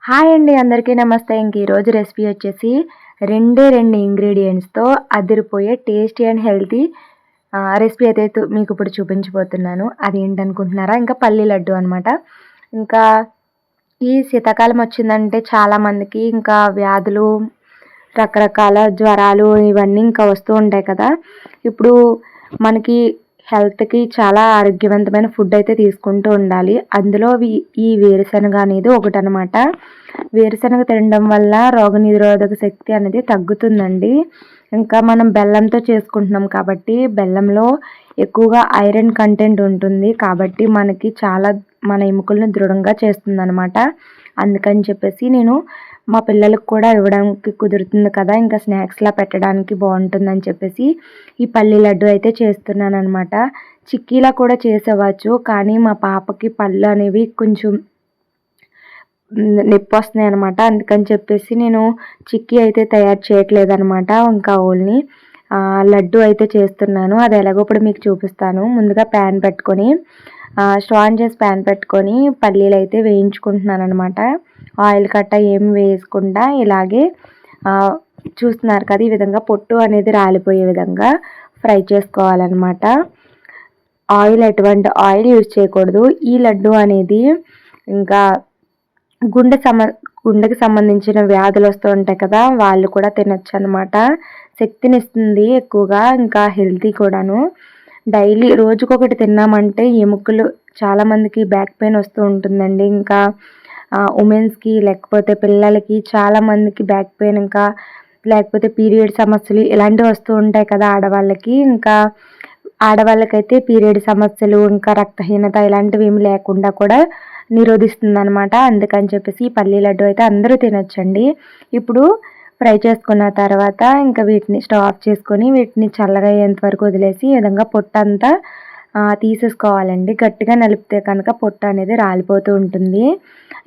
Hi అండి, అందరికీ నమస్తే. ఇంక ఈరోజు రెసిపీ వచ్చేసి రెండే రెండు ఇంగ్రీడియంట్స్తో అదిరిపోయే టేస్టీ అండ్ హెల్తీ రెసిపీ అయితే మీకు ఇప్పుడు చూపించబోతున్నాను. అది ఏంటనుకుంటున్నారా? ఇంకా పల్లి లడ్డు అనమాట. ఇంకా ఈ శీతాకాలం వచ్చిందంటే చాలామందికి ఇంకా వ్యాధులు, రకరకాల జ్వరాలు ఇవన్నీ ఇంకా వస్తూ ఉంటాయి కదా. ఇప్పుడు మనకి హెల్త్కి చాలా ఆరోగ్యవంతమైన ఫుడ్ అయితే తీసుకుంటూ ఉండాలి. అందులో ఈ వేరుశనగ అనేది ఒకటనమాట. వేరుశనగ తినడం వల్ల రోగనిరోధక శక్తి అనేది తగ్గుతుందండి. ఇంకా మనం బెల్లంతో చేసుకుంటున్నాం కాబట్టి బెల్లంలో ఎక్కువగా ఐరన్ కంటెంట్ ఉంటుంది కాబట్టి మనకి చాలా మన ఎముకలను దృఢంగా చేస్తుందన్నమాట. అందుకని చెప్పేసి నేను మా పిల్లలకు కూడా ఇవ్వడానికి కుదురుతుంది కదా, ఇంకా స్నాక్స్లా పెట్టడానికి బాగుంటుందని చెప్పేసి ఈ పల్లి లడ్డు అయితే చేస్తున్నాను అనమాట. చిక్కీలా కూడా చేసేవచ్చు, కానీ మా పాపకి పళ్ళు అనేవి కొంచెం నొప్పి వస్తున్నాయి అనమాట. అందుకని చెప్పేసి నేను చిక్కీ అయితే తయారు చేయట్లేదు అనమాట. ఇంకా ఓన్లీ లడ్డు అయితే చేస్తున్నాను. అది ఎలాగో ఇప్పుడు మీకు చూపిస్తాను. ముందుగా ప్యాన్ పెట్టుకొని స్టవ్ ఆన్ చేసి ప్యాన్ పెట్టుకొని పల్లీలు అయితే వేయించుకుంటున్నాను అనమాట. ఆయిల్ కట్ట ఏం వేయకుండా ఇలాగే చూస్తున్నారు కదా, ఈ విధంగా పొట్టు అనేది రాలిపోయే విధంగా ఫ్రై చేసుకోవాలన్నమాట. ఎటువంటి ఆయిల్ యూజ్ చేయకూడదు. ఈ లడ్డు అనేది ఇంకా గుండెకి సంబంధించిన వ్యాధులు వస్తూ ఉంటాయి కదా, వాళ్ళు కూడా తినొచ్చు అనమాట. శక్తిని ఇస్తుంది ఎక్కువగా, ఇంకా హెల్తీ కూడాను. డైలీ రోజుకొకటి తిన్నామంటే ఎముకలు చాలామందికి బ్యాక్ పెయిన్ వస్తూ ఉంటుందండి. ఇంకా ఉమెన్స్కి లేకపోతే పిల్లలకి చాలామందికి బ్యాక్ పెయిన్, ఇంకా లేకపోతే పీరియడ్ సమస్యలు ఇలాంటివి వస్తూ ఉంటాయి కదా ఆడవాళ్ళకి. ఇంకా ఆడవాళ్ళకైతే పీరియడ్ సమస్యలు, ఇంకా రక్తహీనత ఇలాంటివి ఏమి లేకుండా కూడా నిరోధిస్తుంది అనమాట. అందుకని చెప్పేసి ఈ పల్లి లడ్డు అయితే అందరూ తినొచ్చండి. ఇప్పుడు ఫ్రై చేసుకున్న తర్వాత ఇంకా వీటిని స్టవ్ ఆఫ్ చేసుకొని వీటిని చల్లగా అయ్యేంత వరకు వదిలేసి ఈ విధంగా పొట్టంతా తీసేసుకోవాలండి. గట్టిగా నలిపితే కనుక పొట్టు అనేది రాలిపోతూ ఉంటుంది.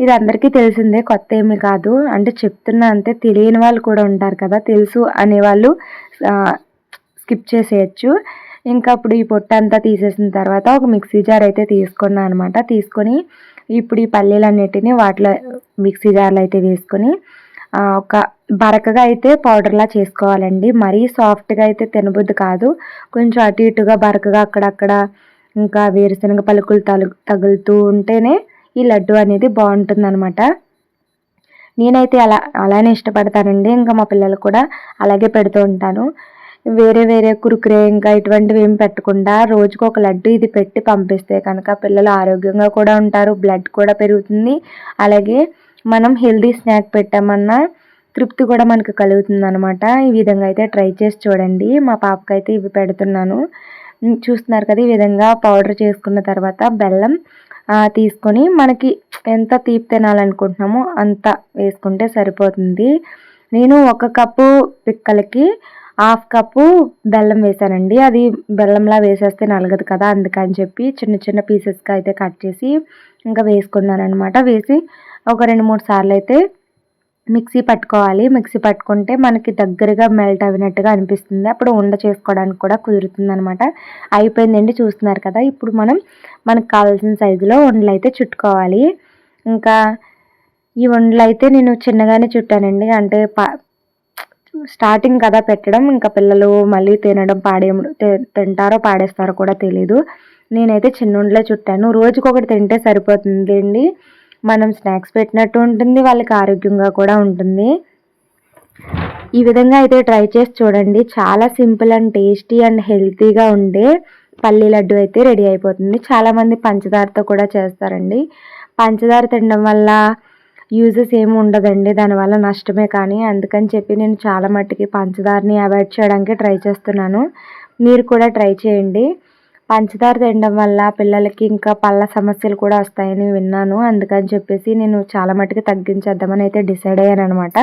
ఇది అందరికీ తెలిసిందే, కొత్త ఏమీ కాదు. అంటే చెప్తున్నా అంతే, తెలియని వాళ్ళు కూడా ఉంటారు కదా, తెలుసు అనేవాళ్ళు స్కిప్ చేసేయచ్చు. ఇంకా అప్పుడు ఈ పొట్టు అంతా తీసేసిన తర్వాత ఒక మిక్సీ జార్ అయితే తీసుకున్నాను అనమాట. తీసుకొని ఇప్పుడు ఈ పల్లీలన్నిటిని వాటిలో మిక్సీ జార్లో అయితే వేసుకొని ఒక బరకగా అయితే పౌడర్లా చేసుకోవాలండి. మరీ సాఫ్ట్గా అయితే తినబుద్ది కాదు. కొంచెం అటు ఇటుగా బరకగా అక్కడక్కడ ఇంకా వేరుశనగ పలుకులు తగులుతూ ఉంటేనే ఈ లడ్డు అనేది బాగుంటుందన్నమాట. నేనైతే అలానే ఇష్టపడతానండి. ఇంకా మా పిల్లలు కూడా అలాగే పెడుతూ ఉంటాను. వేరే కురుకురే ఇంకా ఇటువంటివి ఏమి పెట్టకుండా రోజుకు ఒక లడ్డు ఇది పెట్టి పంపిస్తే కనుక పిల్లలు ఆరోగ్యంగా కూడా ఉంటారు, బ్లడ్ కూడా పెరుగుతుంది. అలాగే మనం హెల్దీ స్నాక్ పెట్టామన్నా తృప్తి కూడా మనకు కలుగుతుంది అనమాట. ఈ విధంగా అయితే ట్రై చేసి చూడండి. మా పాపకైతే ఇవి పెడుతున్నాను. చూస్తున్నారు కదా, ఈ విధంగా పౌడర్ చేసుకున్న తర్వాత బెల్లం తీసుకొని మనకి ఎంత తీపి తినాలనుకుంటున్నామో అంత వేసుకుంటే సరిపోతుంది. నేను 1 కప్పు పిక్కలకి 1/2 కప్పు బెల్లం వేసానండి. అది బెల్లంలా వేసేస్తే నలగదు కదా, అందుకని చెప్పి చిన్న చిన్న పీసెస్గా అయితే కట్ చేసి ఇంకా వేసుకున్నాను అనమాట. వేసి ఒక 2-3 సార్లు అయితే మిక్సీ పట్టుకోవాలి. మిక్సీ పట్టుకుంటే మనకి దగ్గరగా మెల్ట్ అయినట్టుగా అనిపిస్తుంది. అప్పుడు ఉండ చేసుకోవడానికి కూడా కుదురుతుంది అనమాట. అయిపోయిందండి, చూస్తున్నారు కదా. ఇప్పుడు మనకు కావాల్సిన సైజులో ఉండలు అయితే చుట్టుకోవాలి. ఇంకా ఈ ఉండలు అయితే నేను చిన్నగానే చుట్టానండి. అంటే స్టార్టింగ్ కదా పెట్టడం, ఇంకా పిల్లలు మళ్ళీ తింటారో పాడేస్తారో కూడా తెలీదు. నేనైతే చిన్న ఉండలే చుట్టాను. రోజుకొకటి తింటే సరిపోతుంది అండి. మనం స్నాక్స్ పెట్టినట్టు ఉంటుంది, వాళ్ళకి ఆరోగ్యంగా కూడా ఉంటుంది. ఈ విధంగా అయితే ట్రై చేసి చూడండి. చాలా సింపుల్ అండ్ టేస్టీ అండ్ హెల్తీగా ఉండే పల్లి లడ్డు అయితే రెడీ అయిపోతుంది. చాలామంది పంచదారతో కూడా చేస్తారండి. పంచదార తినడం వల్ల యూజెస్ ఏమి ఉండదండి, దానివల్ల నష్టమే. కానీ అందుకని చెప్పి నేను చాలా మట్టుకి పంచదారని అవాయిడ్ చేయడానికి ట్రై చేస్తున్నాను. మీరు కూడా ట్రై చేయండి. పంచదార తినడం వల్ల పిల్లలకి ఇంకా పళ్ళ సమస్యలు కూడా వస్తాయని విన్నాను. అందుకని చెప్పేసి నేను చాలా మట్టుకు తగ్గించేద్దామని అయితే డిసైడ్ అయ్యాను అనమాట.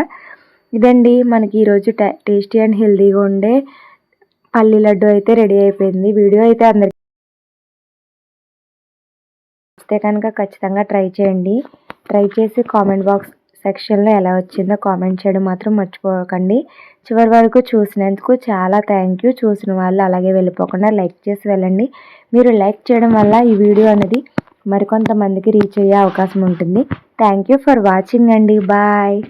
ఇదండి మనకి ఈరోజు టేస్టీ అండ్ హెల్తీగా ఉండే పల్లి లడ్డు అయితే రెడీ అయిపోయింది. వీడియో అయితే అందరికీ వస్తే కనుక ఖచ్చితంగా ట్రై చేయండి. ట్రై చేసి కామెంట్ బాక్స్ సెక్షన్లో ఎలా వచ్చిందో కామెంట్ చేయడం మాత్రం మర్చిపోకండి. చివరి వరకు చూసినందుకు చాలా థ్యాంక్ యూ. చూసిన వాళ్ళు అలాగే వెళ్ళిపోకుండా లైక్ చేసి వెళ్ళండి. మీరు లైక్ చేయడం వల్ల ఈ వీడియో అనేది మరికొంతమందికి రీచ్ అయ్యే అవకాశం ఉంటుంది. థ్యాంక్ యూ ఫర్ వాచింగ్ అండి. బాయ్.